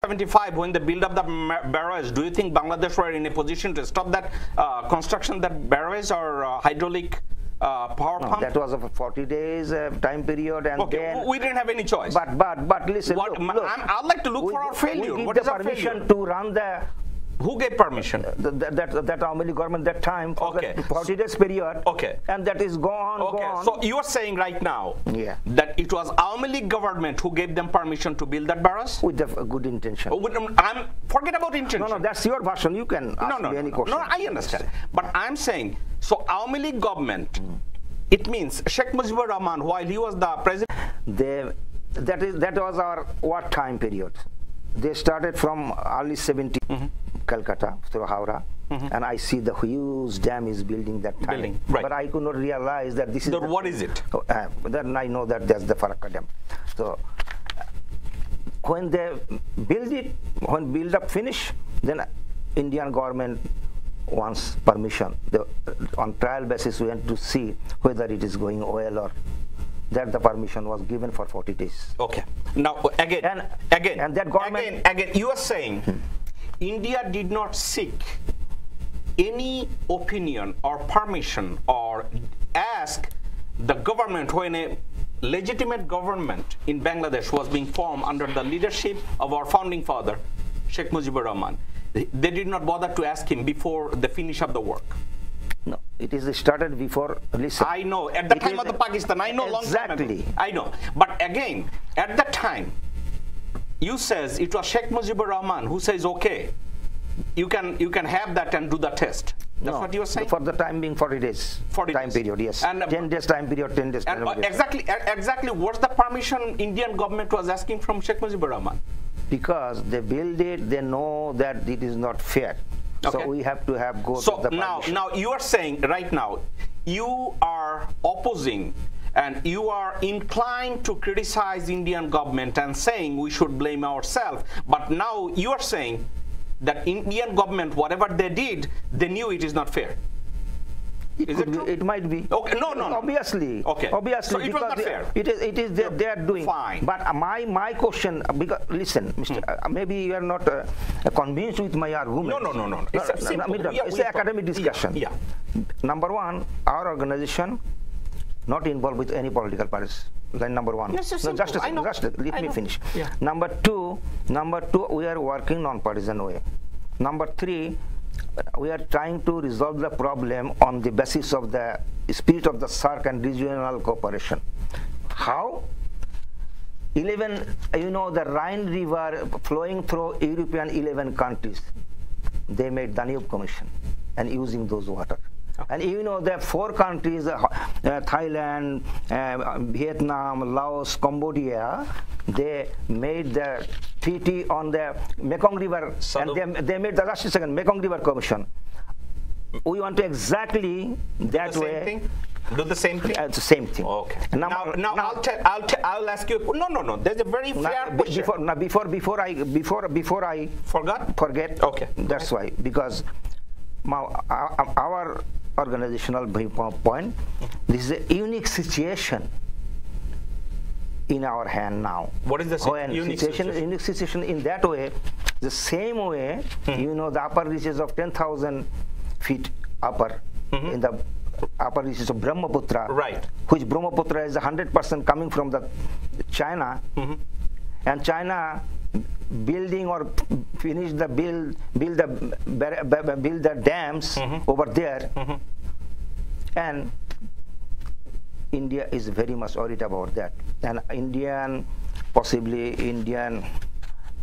75, when they build up the barrage, do you think Bangladesh were in a position to stop that construction, that barrage or hydraulic power pump? That was a 40 days time period, and then we didn't have any choice. But listen, look, I'd like to look for our failure. We What give is the our permission failure? to run the. Who gave permission? That Awami government that time for Okay. the 40 days period. Okay. And that is gone. Okay. Gone. So you are saying right now that it was Awami League government who gave them permission to build that barrage? With the good intention. Forget about intention. No, that's your version. You can ask me any question. No, I understand. But I'm saying, so Awami League government, it means Sheikh Mujibur Rahman, while he was the president. That was our what time period? They started from early 70, Calcutta through Howrah, and I see the huge dam is building that time. Right. But I could not realize that this is. What is it? Then I know that that's the Farakka Dam. So when they build it, when build up finish, then Indian government wants permission. On trial basis, we went to see whether it is going well or. That the permission was given for 40 days. Okay. Now again, and that government again, you are saying India did not seek any opinion or permission or ask the government when a legitimate government in Bangladesh was being formed under the leadership of our founding father, Sheikh Mujibur Rahman. They did not bother to ask him before the finish of the work. No, it is started before. Listen, I know at the time of the Pakistan. I know exactly. Long time ago. I know, but again, at that time, you says it was Sheikh Mujibur Rahman who says, okay, you can have that and do the test. That's what you were saying. For the time being, 40 days. 40 time days. period, yes. And 10 days time period, 10 days. And exactly. What's the permission Indian government was asking from Sheikh Mujibur Rahman? Because they build it, they know that it is not fair. Okay. So we have to go to the permission. now you are saying right now you are opposing and you are inclined to criticize Indian government and saying we should blame ourselves, but now you are saying that Indian government, whatever they did, they knew it is not fair. It might be. Okay. No. Obviously. Okay. Obviously, so it was not fair. It is they are doing. Fine. But my question, because listen, Mr. Maybe you are not convinced with my argument. No. It's an academic discussion. Yeah. Number one, our organization not involved with any political parties. Line number one. Yes, just let me finish. Yeah. Number two, we are working non-partisan way. Number three, we are trying to resolve the problem on the basis of the spirit of the SAARC and regional cooperation. How? 11, the Rhine River flowing through European 11 countries, they made Danube Commission and using those water. And there are 4 countries, Thailand, Vietnam, Laos, Cambodia, they made the treaty on the Mekong River, and they made the last second Mekong River Commission. We want to exactly that way. Do the same thing? It's the same thing. Okay. Now I'll ask you. No. There's a very fair question. Before I forget. Okay. That's why, because our organizational point, this is a unique situation in our hand now. What is the unique situation? Unique situation in that way, the same way, the upper reaches of 10,000 feet upper, in the upper reaches of Brahmaputra, right? Which Brahmaputra is 100% coming from the China, and China building or finish the build the dams over there, and India is very much worried about that. And possibly Indian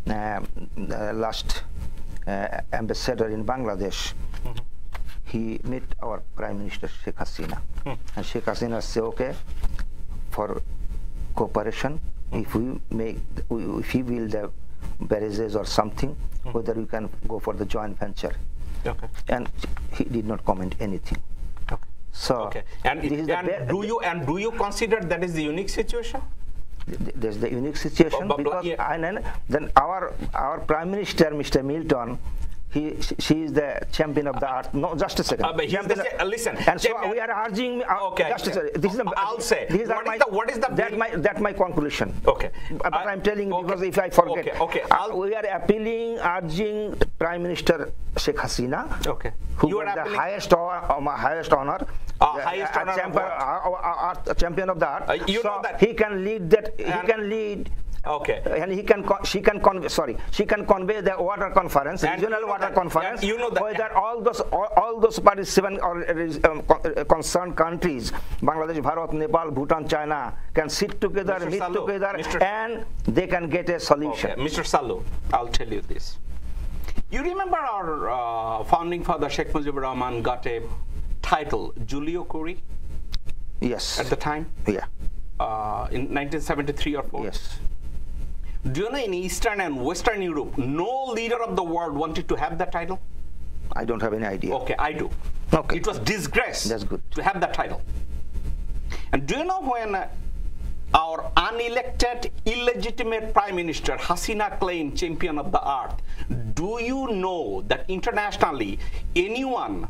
last ambassador in Bangladesh, he met our Prime Minister Sheikh Hasina, and Sheikh Hasina said, okay, for cooperation, if he build the barrages or something, whether we can go for the joint venture. Okay. And he did not comment anything. Okay. So, okay. And do you consider that is the unique situation? There's the unique situation, because then our Prime Minister, Mr. Milton, she is the champion of the earth. No, just a second. But listen. And so we are urging. Okay. Just a second. This is I'll say. What is the that's my conclusion. Okay. But I'm telling you because if I forget. Okay. We are appealing, urging Prime Minister Sheikh Hasina. Okay. Who got the highest honor. Champion of the earth. You know that he can lead that. He can lead. Okay. And she can convey the water conference, regional water conference. You know that whether all those participant or concerned countries, Bangladesh, Bharat, Nepal, Bhutan, China, can sit together, meet together, and they can get a solution. Okay. Mr. Salu, I'll tell you this. You remember our founding father Sheikh Mujibur Rahman got a title, Julio Kuri? Yes. At the time? Yeah. In 1973 or 4? Yes. Do you know in Eastern and Western Europe, no leader of the world wanted to have that title? I don't have any idea. Okay, I do. Okay. It was disgrace. That's good. To have that title. And do you know when our unelected, illegitimate Prime Minister Hasina claimed champion of the earth, do you know that internationally anyone